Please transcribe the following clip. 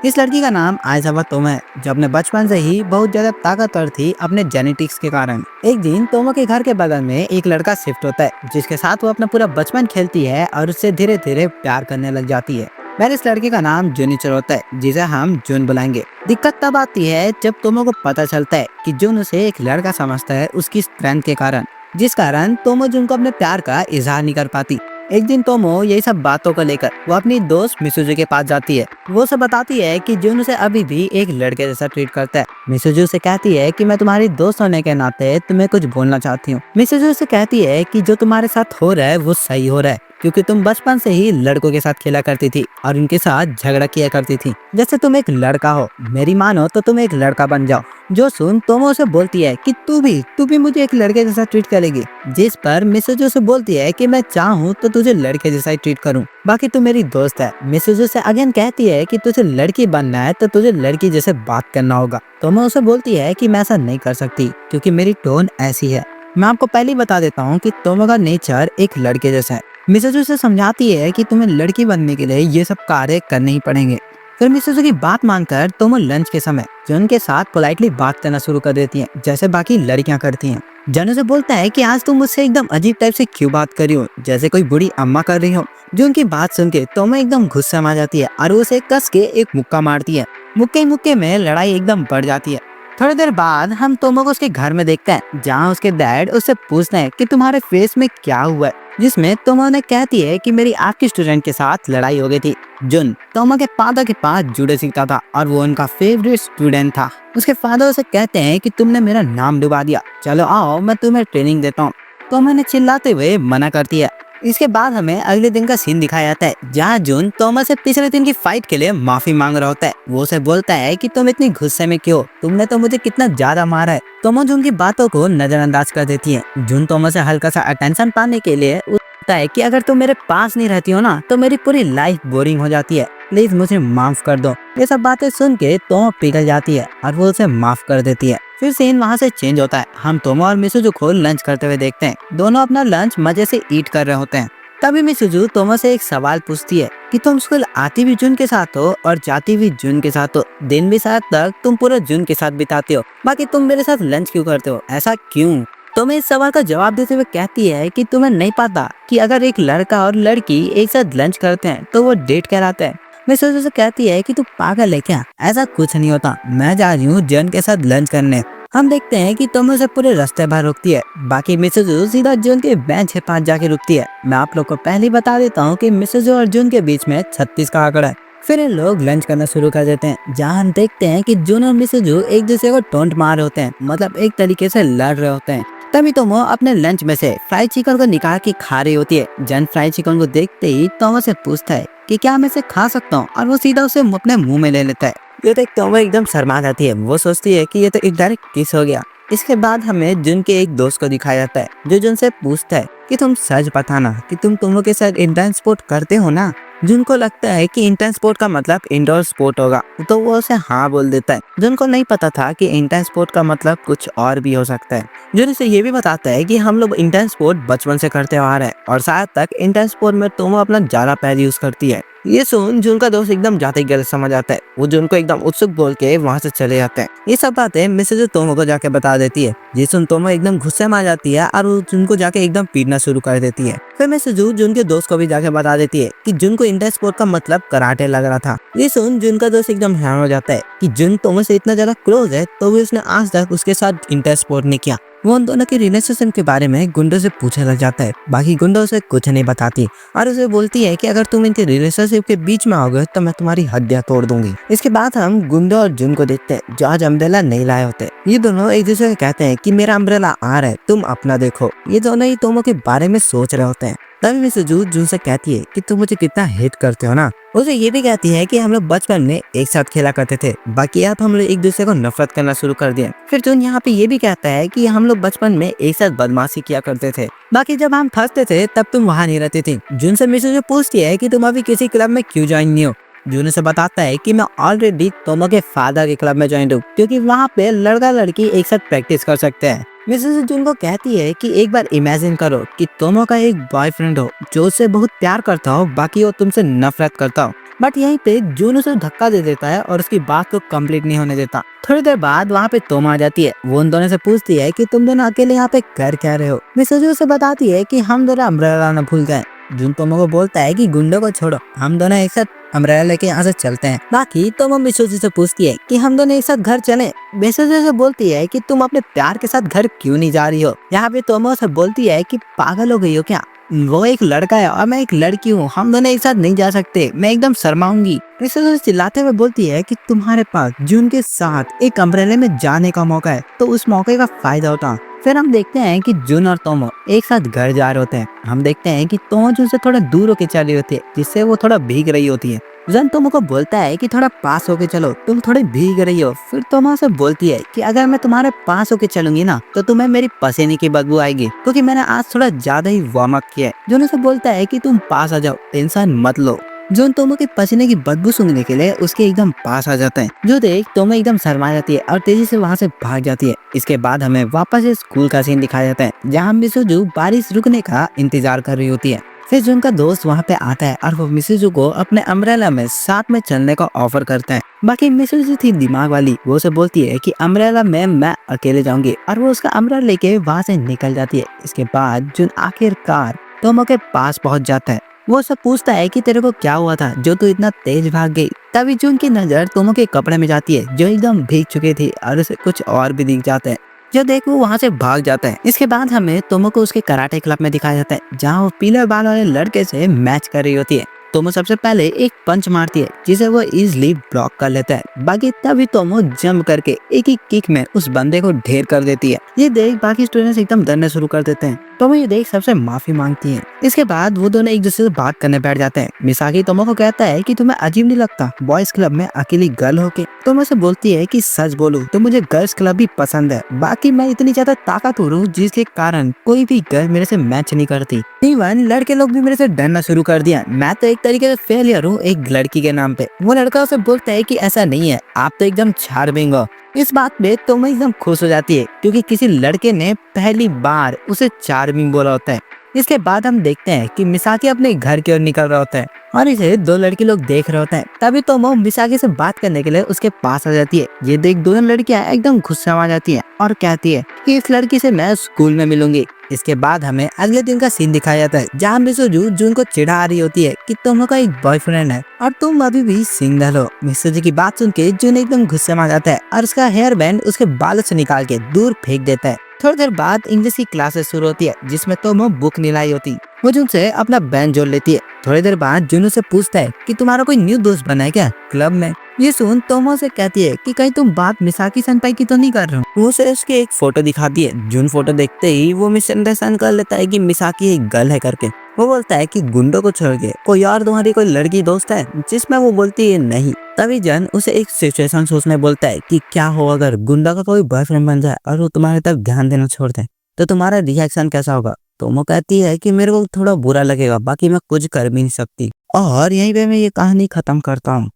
इस लड़की का नाम आइजावा तोमो है, जो अपने बचपन से ही बहुत ज्यादा ताकतवर थी अपने जेनेटिक्स के कारण। एक दिन तोमो के घर के बगल में एक लड़का शिफ्ट होता है, जिसके साथ वो अपना पूरा बचपन खेलती है और उससे धीरे धीरे प्यार करने लग जाती है। मैंने इस लड़के का नाम जुनिचर होता है, जिसे हम जुन बुलाएंगे। दिक्कत तब आती है जब तोमो को पता चलता है कि जुन उसे एक लड़का समझता है उसकी स्ट्रेंथ के कारण, जिस कारण तोमो जुन को अपने प्यार का इजहार नहीं कर पाती। एक दिन तोमो यही सब बातों को लेकर वो अपनी दोस्त मिसुजू के पास जाती है। वो उसे बताती है कि जुन उसे अभी भी एक लड़के जैसा ट्रीट करता है। मिसुजू से कहती है कि मैं तुम्हारी दोस्त होने के नाते तुम्हें कुछ बोलना चाहती हूँ। मिसुजू से कहती है कि जो तुम्हारे साथ हो रहा है वो सही हो रहा है, क्योंकि तुम बचपन से ही लड़कों के साथ खेला करती थी और उनके साथ झगड़ा किया करती थी। जैसे तुम एक लड़का हो, मेरी मानो तो तुम एक लड़का बन जाओ। जो सुन तोमो उसे बोलती है कि तू भी मुझे एक लड़के जैसा ट्रीट करेगी, जिस पर मिसुजू से बोलती है कि मैं चाहूँ तो तुझे लड़के जैसा ही ट्रीट करूँ, बाकी तू मेरी दोस्त है। मिसुजू से अगेन कहती है कि तुझे लड़की बनना है तो तुझे लड़की जैसे बात करना होगा। तोमो उसे बोलती है कि मैं ऐसा नहीं कर सकती, क्योंकि मेरी टोन ऐसी है। मैं आपको पहले ही बता देता हूँ कि तोमो का नेचर एक लड़के जैसा है। मिसुजू से समझाती है कि तुम्हें लड़की बनने के लिए ये सब कार्य करने ही पड़ेंगे। फिर मिसुजू की बात मानकर तोमो लंच के समय जन के साथ पोलाइटली बात करना शुरू कर देती है, जैसे बाकी लड़कियां करती हैं। जन उसे बोलता है कि आज तुम मुझसे एकदम अजीब टाइप से क्यों बात कर रही हो, जैसे कोई बुरी अम्मा कर रही हो। जो उनकी बात सुन के तोमो एकदम गुस्सा में आ जाती है और उसे कस के एक मुक्का मारती है। मुक्के मुक्के में लड़ाई एकदम बढ़ जाती है। थोड़ी देर बाद हम तोमो को उसके घर में देखते हैं, जहाँ उसके डैड उससे पूछते हैं कि तुम्हारे फेस में क्या हुआ है, जिसमें तोमो ने कहती है कि मेरी आपके स्टूडेंट के साथ लड़ाई हो गई थी। जुन तोमो के फादर के पास जूडो सीखता था और वो उनका फेवरेट स्टूडेंट था। उसके फादर उसे कहते हैं कि तुमने मेरा नाम डुबा दिया, चलो आओ मैं तुम्हें ट्रेनिंग देता हूँ। तोमो ने चिल्लाते हुए मना करती है। इसके बाद हमें अगले दिन का सीन दिखाया जाता है, जहाँ जुन तोमो से पिछले दिन की फाइट के लिए माफी मांग रहा होता है। वो उसे बोलता है कि तुम इतनी गुस्से में क्यों, तुमने तो मुझे कितना ज्यादा मारा है। तोमो जुन की बातों को नजरअंदाज कर देती है। जुन तोमो से हल्का सा अटेंशन पाने के लिए बोलता है कि अगर तुम मेरे पास नहीं रहती हो ना तो मेरी पूरी लाइफ बोरिंग हो जाती है, प्लीज मुझे माफ कर दो। ये सब बातें सुन के तोमो पिघल जाती है और वो उसे माफ कर देती है। फिर सीन वहाँ से चेंज होता है। हम तोमो और मिसुजू को लंच करते हुए देखते हैं। दोनों अपना लंच मजे से ईट कर रहे होते हैं। तभी मिसुजू तोमो से एक सवाल पूछती है कि तुम स्कूल आती भी जुन के साथ हो और जाती भी जुन के साथ हो, दिन भी साथ तक तुम पूरा जुन के साथ बिताते हो, बाकी तुम मेरे साथ लंच क्यों करते हो, ऐसा क्यों? तोमो इस सवाल का जवाब देते हुए कहती है कि तुम्हें नहीं पता कि अगर एक लड़का और लड़की एक साथ लंच करते हैं तो वो डेट कहलाता है। मिसुजू से कहती है कि तू पागल है क्या, ऐसा कुछ नहीं होता, मैं जा रही हूँ जुन के साथ लंच करने। हम देखते हैं कि तोमो से पूरे रास्ते भर रुकती है, बाकी मिसुजू सीधा जुन के बेंच के पास जाके रुकती है। मैं आप लोग को पहले ही बता देता हूँ कि मिसुजू और जुन के बीच में 36 का आंकड़ा है। फिर इन लोग लंच करना शुरू कर देते हैं, जहाँ हम देखते हैं कि जुन और मिसुजू एक दूसरे को टोंट मार रहे होते हैं, मतलब एक तरीके से लड़ रहे होते हैं। तभी तोमो अपने लंच में से फ्राइड चिकन को निकाल के खा रही होती है। जन फ्राइड चिकन को देखते ही तोमो से पूछता है कि क्या मैं इसे खा सकता हूँ, और वो सीधा उसे अपने मुंह में ले लेता है। ये देख तोमो एकदम शर्मा जाती है। वो सोचती है कि ये तो एक डायरेक्ट किस हो गया। इसके बाद हमें जुन के एक दोस्त को दिखाया जाता है, जो जुन से पूछता है कि तुम सच बताना कि तुम तोमो के साथ इंटर स्पोर्ट करते हो ना। जुन को लगता है कि इंटर स्पोर्ट का मतलब इंडोर स्पोर्ट होगा, तो वो उसे हाँ बोल देता है। जुन को नहीं पता था कि इंटर स्पोर्ट का मतलब कुछ और भी हो सकता है। जुन इसे ये भी बताता है कि हम लोग इंटर स्पोर्ट बचपन से करते आ रहे हैं और शायद तक इंटर स्पोर्ट में तोमो अपना ज्यादा पैर यूज करती है। ये सुन जुन का दोस्त एकदम जाते ही गलत समझ आता है। वो जुन को एकदम उत्सुक बोल के वहाँ से चले जाते हैं। ये सब बातें मिसेज तोमो को जाके बता देती है। ये सुन तोमो एकदम गुस्से में आ जाती है और वो जुन को जाके एकदम पीटना शुरू कर देती है। फिर मिसेज जुन के दोस्त को भी जाके बता देती है कि जुन को इंटर स्पोर्ट का मतलब कराटे लग रहा था। ये सुन जुन का दोस्त एकदम हैरान हो जाता है कि जुन तोमो से इतना ज्यादा क्लोज है तो भी उसने आज तक उसके साथ इंटर स्पोर्ट नहीं किया। वो उन दोनों के रिलेशनशिप के बारे में गुंडों से पूछने लग जाता है। बाकी गुंडों से कुछ नहीं बताती और उसे बोलती है कि अगर तुम इनके रिलेशनशिप के बीच में आओगे तो मैं तुम्हारी हड्डियां तोड़ दूंगी। इसके बाद हम गुंडो और जुन को देखते हैं, जो आज अम्ब्रेला नहीं लाए होते। ये दोनों एक दूसरे को कहते हैं कि मेरा अम्ब्रेला आ रहा है, तुम अपना देखो। ये दोनों ही तोमो के बारे में सोच रहे होते हैं। तभी मिसुजू जुन से कहती है कि तुम मुझे कितना हेट करते हो ना। उसे ये भी कहती है कि हम लोग बचपन में एक साथ खेला करते थे, बाकी अब हम लोग एक दूसरे को नफरत करना शुरू कर दिए। फिर जुन यहाँ पे ये भी कहता है कि हम लोग बचपन में एक साथ बदमाशी किया करते थे, बाकी जब हम फंसते थे तब तुम वहाँ नहीं रहती थी। जुन से मिसुजू पूछती है कि तुम अभी किसी क्लब में क्यों ज्वाइन नहीं हो। जुन से बताता है कि मैं ऑलरेडी तोमो के फादर के क्लब में ज्वाइन हूँ, क्योंकि वहाँ पे लड़का लड़की एक साथ प्रैक्टिस कर सकते हैं। मिसेस जुन को कहती है कि एक बार इमेजिन करो कि तोमो का एक बॉयफ्रेंड हो जो उससे बहुत प्यार करता हो, बाकी वो तुमसे नफरत करता हो। बट यहीं पे जून उसे धक्का दे देता है और उसकी बात को कंप्लीट नहीं होने देता। थोड़ी देर बाद वहाँ पे तोमा आ जाती है। वो उन दोनों से पूछती है कि तुम दोनों अकेले यहाँ पे कर क्या रहे हो। मिसोजी उसे बताती है कि हम दोनों अम्ब्रेला लाना भूल गए। जून तोमो को बोलता है कि गुंडों को छोड़ो, हम दोनों एक साथ अम्ब्रेला लेके यहाँ से चलते हैं। बाकी तोमो मिसोजी से पूछती है कि हम दोनों एक साथ घर चलें। मिसोजी से बोलती है कि तुम अपने प्यार के साथ घर क्यों नहीं जा रही हो। यहाँ पे तोमो से बोलती है कि पागल हो गई हो क्या, वो एक लड़का है और मैं एक लड़की हूँ, हम दोनों एक साथ नहीं जा सकते, मैं एकदम शर्माऊंगी। मिसोजी चिल्लाते हुए बोलती है कि तुम्हारे पास जून के साथ एक अम्ब्रेला में जाने का मौका है, तो उस मौके का फायदा उठा। फिर हम देखते हैं कि जून और तोमो एक साथ घर जा रहे होते हैं। हम देखते हैं कि तोमो जून से थोड़ा दूर होकर चल रही होती है, जिससे वो थोड़ा भीग रही होती है। जन तोमो को बोलता है कि थोड़ा पास होके चलो, तुम थोड़ी भीग रही हो। फिर तोमो से बोलती है कि अगर मैं तुम्हारे पास होके चलूंगी ना तो तुम्हें मेरी पसीने की बदबू आएगी, क्योंकि मैंने आज थोड़ा ज्यादा ही वार्म अप किया है। जून उसे बोलता है कि तुम पास आ जाओ, टेंशन मत लो। जून तोमो के पसीने की बदबू सूंघने के लिए उसके एकदम पास आ जाते हैं। जो देख तोमो एकदम शर्मा जाती है और तेजी से वहाँ से भाग जाती है। इसके बाद हमें वापस स्कूल का सीन दिखाया जाता है, जहाँ मिसोजू बारिश रुकने का इंतजार कर रही होती है। फिर जून का दोस्त वहाँ पे आता है और वो मिसोजू को अपने अम्ब्रेला में साथ में चलने का ऑफर करता है। बाकी मिसोजू थी दिमाग वाली, वो उसे बोलती है कि अम्ब्रेला में मैं अकेले जाऊंगी, और वो उसका अम्ब्रेला लेके वहाँ से निकल जाती है। इसके बाद जून आखिरकार तोमो के पास पहुँच जाता है। वो उससे पूछता है कि तेरे को क्या हुआ था जो तू इतना तेज भाग गई। तभी जून की नजर तोमो के कपड़े में जाती है, जो एकदम भीग चुके थे, और उसे कुछ और भी दिख जाते हैं। जो देख वो वहाँ से भाग जाता है। इसके बाद हमें तोमो को उसके कराटे क्लब में दिखाया जाता है, जहाँ वो पीले बाल वाले लड़के से मैच कर रही होती है। तोमो सबसे पहले एक पंच मारती है, जिसे वो इजिली ब्लॉक कर लेता है। बाकी तभी तोमो जंप करके एक ही किक में उस बंदे को ढेर कर देती है। ये देख बाकी स्टूडेंट्स एकदम डरने शुरू कर देते हैं। तोमो ये देख सबसे माफी मांगती है। इसके बाद वो दोनों एक दूसरे से बात करने बैठ जाते हैं। मिसाकी तोमो को कहता है कि तुम्हें अजीब नहीं लगता बॉयज क्लब में अकेली गर्ल होके। तोमो से बोलती है कि सच बोलूं तो मुझे गर्ल्स क्लब भी पसंद है, बाकी मैं इतनी ज्यादा ताकतवर हूँ जिसके कारण कोई भी गर्ल मेरे से मैच नहीं करती। इवन लड़के लोग भी मेरे से डरना शुरू कर दिया, मैं तो एक तरीके से फेलियर हूँ एक लड़की के नाम पे। वो लड़का उसे बोलता है कि ऐसा नहीं है, आप तो एकदम चार्मिंग हो। इस बात पे तोमो एकदम खुश हो जाती है, क्योंकि किसी लड़के ने पहली बार उसे चार्मिंग बोला होता है। इसके बाद हम देखते हैं कि मिसाकी अपने घर की ओर निकल रहा होता है, और इसे दो लड़के लोग देख रहे होते हैं। तभी तोमो मिसाकी से बात करने के लिए उसके पास आ जाती है। ये देख दोनों लड़कियां एकदम गुस्सा आ जाती हैं और कहती है कि इस लड़की से मैं स्कूल में मिलूंगी। इसके बाद हमें अगले दिन का सीन दिखाया जाता है, जहाँ मिसोजू जून को चिढ़ा रही होती है कि तोमो का एक बॉयफ्रेंड है और तुम अभी भी सिंगल हो। मिसोजू की बात सुन के जून एकदम गुस्से में आ जाता है और उसका हेयर बैंड उसके बालों से निकाल के दूर फेंक देता है। थोड़ी देर बाद इंग्लिश की क्लासेस शुरू होती है, जिसमें तोमो बुक नहीं लाई होती। वो जून से अपना बैंड जोड़ लेती है। थोड़ी देर बाद जून से पूछता है कि तुम्हारा कोई न्यू दोस्त बना है क्या क्लब में। ये सुन तोमो से कहती है कि कहीं तुम बात मिसाकी सेनपाई की तो नहीं कर रहे हो। वो उसे उसकी एक फोटो दिखाती है। जून फोटो देखते ही वो मिसअंडरस्टैंड कर लेता है कि मिसाकी एक गर्ल है करके। वो बोलता है कि गुंडों को छोड़ के कोई और तुम्हारी कोई लड़की दोस्त है, जिसमें वो बोलती है नहीं। तभी जन उसे एक सिचुएशन सोचने बोलता है कि क्या हो अगर गुंडा का कोई बॉयफ्रेंड बन जाए और वो तुम्हारी तरफ ध्यान देना छोड़ दे, तो तुम्हारा रिएक्शन कैसा होगा। तो वो कहती है कि मेरे को थोड़ा बुरा लगेगा, बाकी मैं कुछ कर भी नहीं सकती। और यहीं पे मैं ये कहानी खत्म करता हूँ।